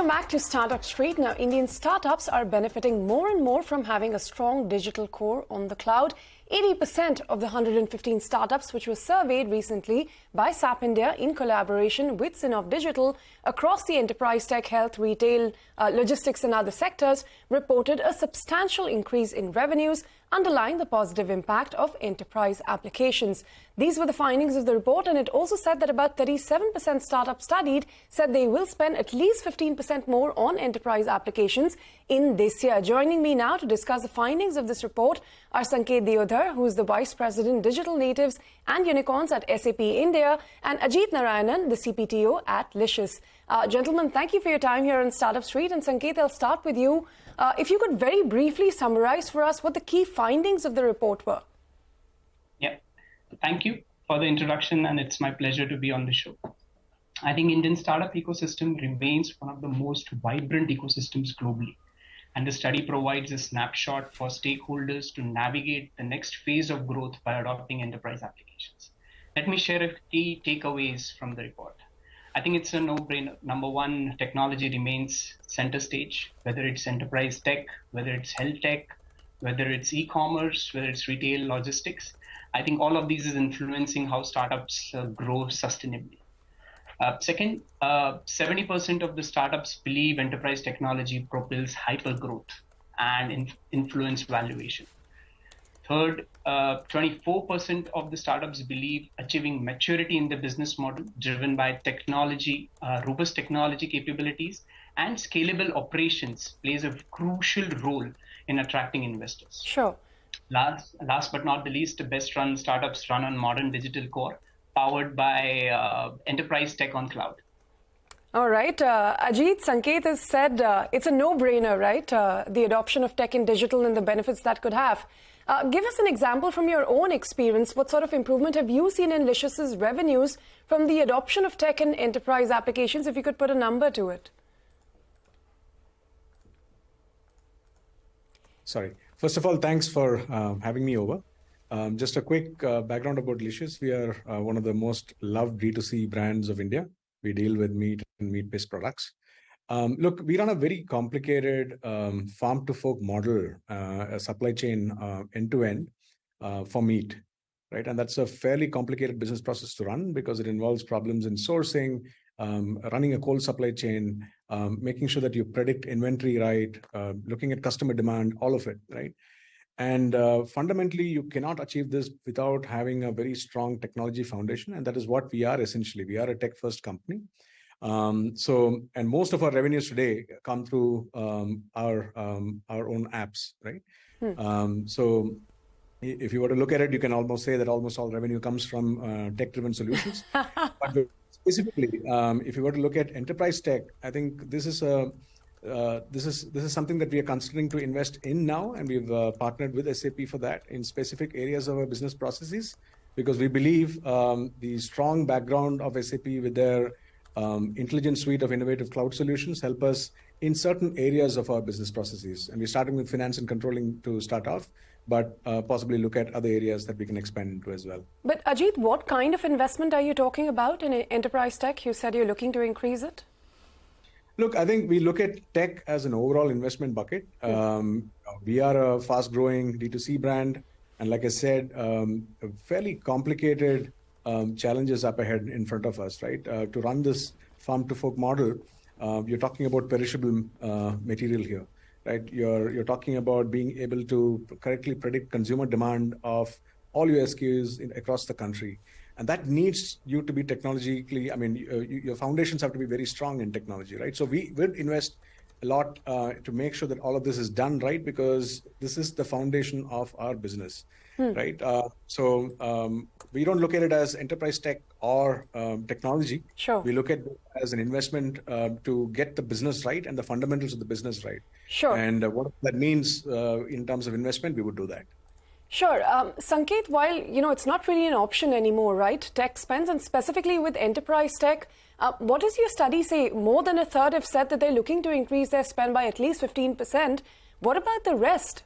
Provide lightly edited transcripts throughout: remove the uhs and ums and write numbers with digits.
back to Startup Street. Now, Indian startups are benefiting more and more from having a strong digital core on the cloud. 80% of the 115 startups which were surveyed recently by SAP India in collaboration with Sinov Digital across the enterprise tech, health, retail, logistics and other sectors reported a substantial increase in revenues, underlying the positive impact of enterprise applications. These were the findings of the report, and it also said that about 37% startups studied said they will spend at least 15% more on enterprise applications in this year. Joining me now to discuss the findings of this report are Sanket Deodhar, who is the Vice President, Digital Natives and Unicorns at SAP India, and Ajit Narayanan, the CPTO at Licious. Gentlemen, thank you for your time here on Startup Street. And Sanket, I'll start with you. If you could very briefly summarize for us what the key findings of the report were. Yeah, thank you for the introduction, and it's my pleasure to be on the show. I think Indian startup ecosystem remains one of the most vibrant ecosystems globally, and the study provides a snapshot for stakeholders to navigate the next phase of growth by adopting enterprise applications. Let me share a key takeaways from the report. I think it's a no-brainer. Number one, technology remains center stage, whether it's enterprise tech, whether it's health tech, whether it's e-commerce, whether it's retail logistics. I think all of these is influencing how startups grow sustainably. Second, 70% of the startups believe enterprise technology propels hyper-growth and influence valuation. Third, 24% of the startups believe achieving maturity in the business model driven by technology, robust technology capabilities, and scalable operations plays a crucial role in attracting investors. Sure. Last but not the least, the best run startups run on modern digital core powered by enterprise tech on cloud. All right. Ajit, Sanket has said it's a no-brainer, right? The adoption of tech and digital and the benefits that could have. Give us an example from your own experience. What sort of improvement have you seen in Licious's revenues from the adoption of tech and enterprise applications, if you could put a number to it? Sorry. First of all, thanks for having me over. Just a quick background about Licious. We are one of the most loved D2C brands of India. We deal with meat and meat-based products. Look, we run a very complicated farm-to-fork model, a supply chain end-to-end for meat, right? And that's a fairly complicated business process to run because it involves problems in sourcing, running a cold supply chain, making sure that you predict inventory right, looking at customer demand, all of it, right? And fundamentally, you cannot achieve this without having a very strong technology foundation. And that is what we are essentially. We are a tech-first company. And most of our revenues today come through our own apps, right? So if you were to look at it, you can almost say that almost all revenue comes from tech-driven solutions. But specifically, if you were to look at enterprise tech, I think this is something that we are considering to invest in now, and we've partnered with SAP for that in specific areas of our business processes, because we believe the strong background of SAP with their intelligent suite of innovative cloud solutions help us in certain areas of our business processes. And we're starting with finance and controlling to start off, but possibly look at other areas that we can expand into as well. But Ajit, what kind of investment are you talking about in enterprise tech? You said you're looking to increase it. Look, I think we look at tech as an overall investment bucket. We are a fast-growing D2C brand. And like I said, fairly complicated challenges up ahead in front of us, right? To run this farm-to-fork model, you're talking about perishable material here, right? You're talking about being able to correctly predict consumer demand of all your SKUs across the country. And that needs you to be technologically, I mean, your foundations have to be very strong in technology, right? So we will invest a lot to make sure that all of this is done right, because this is the foundation of our business, right? So we don't look at it as enterprise tech or technology. Sure. We look at it as an investment to get the business right and the fundamentals of the business right. Sure. And what that means in terms of investment, we would do that. Sure. Sanket, while, it's not really an option anymore, right? Tech spends, and specifically with enterprise tech, what does your study say? More than a third have said that they're looking to increase their spend by at least 15%. What about the rest?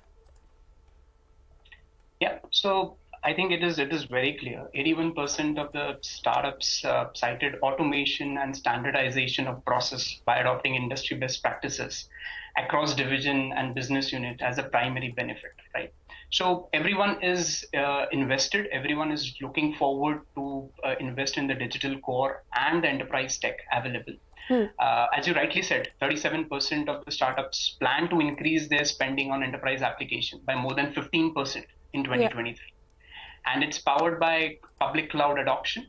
Yeah, so I think it is very clear. 81% of the startups cited automation and standardization of process by adopting industry best practices across division and business unit as a primary benefit, right? So everyone is invested. Everyone is looking forward to invest in the digital core and the enterprise tech available. As you rightly said, 37% of the startups plan to increase their spending on enterprise application by more than 15% in 2023. Yeah. And it's powered by public cloud adoption,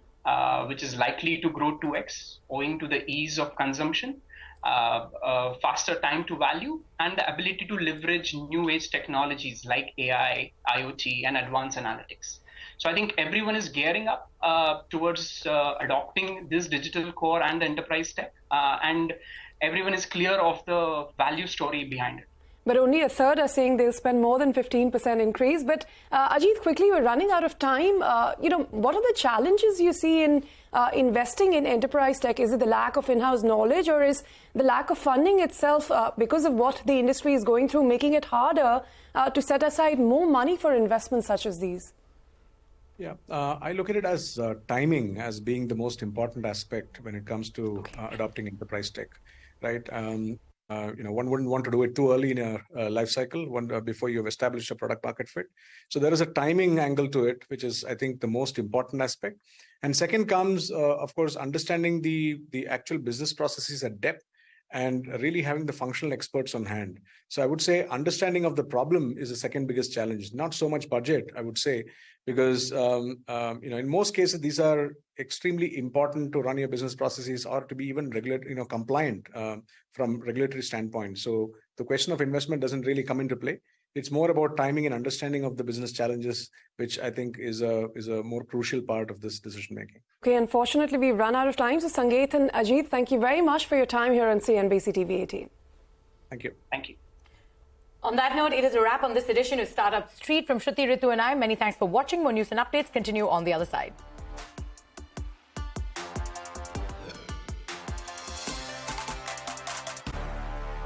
which is likely to grow 2x owing to the ease of consumption, faster time to value, and the ability to leverage new age technologies like AI, IoT, and advanced analytics. So I think everyone is gearing up towards adopting this digital core and the enterprise tech, and everyone is clear of the value story behind it. But only a third are saying they'll spend more than 15% increase. But Ajit, quickly, we're running out of time. What are the challenges you see in investing in enterprise tech? Is it the lack of in-house knowledge, or is the lack of funding itself, because of what the industry is going through, making it harder to set aside more money for investments such as these? Yeah, I look at it as timing as being the most important aspect when it comes to adopting enterprise tech, right? One wouldn't want to do it too early in a life cycle, before you've established a product market fit. So there is a timing angle to it, which is, I think, the most important aspect. And second comes, of course, understanding the actual business processes at depth and really having the functional experts on hand. So I would say understanding of the problem is the second biggest challenge, not so much budget, I would say, because in most cases, these are extremely important to run your business processes or to be even compliant from regulatory standpoint. So the question of investment doesn't really come into play. It's more about timing and understanding of the business challenges, which I think is a more crucial part of this decision making. Okay, unfortunately, we've run out of time. So Sangeet and Ajit, thank you very much for your time here on CNBC-TV18. Thank you. Thank you. On that note, it is a wrap on this edition of Startup Street from Shruti, Ritu and I. Many thanks for watching. More news and updates continue on the other side.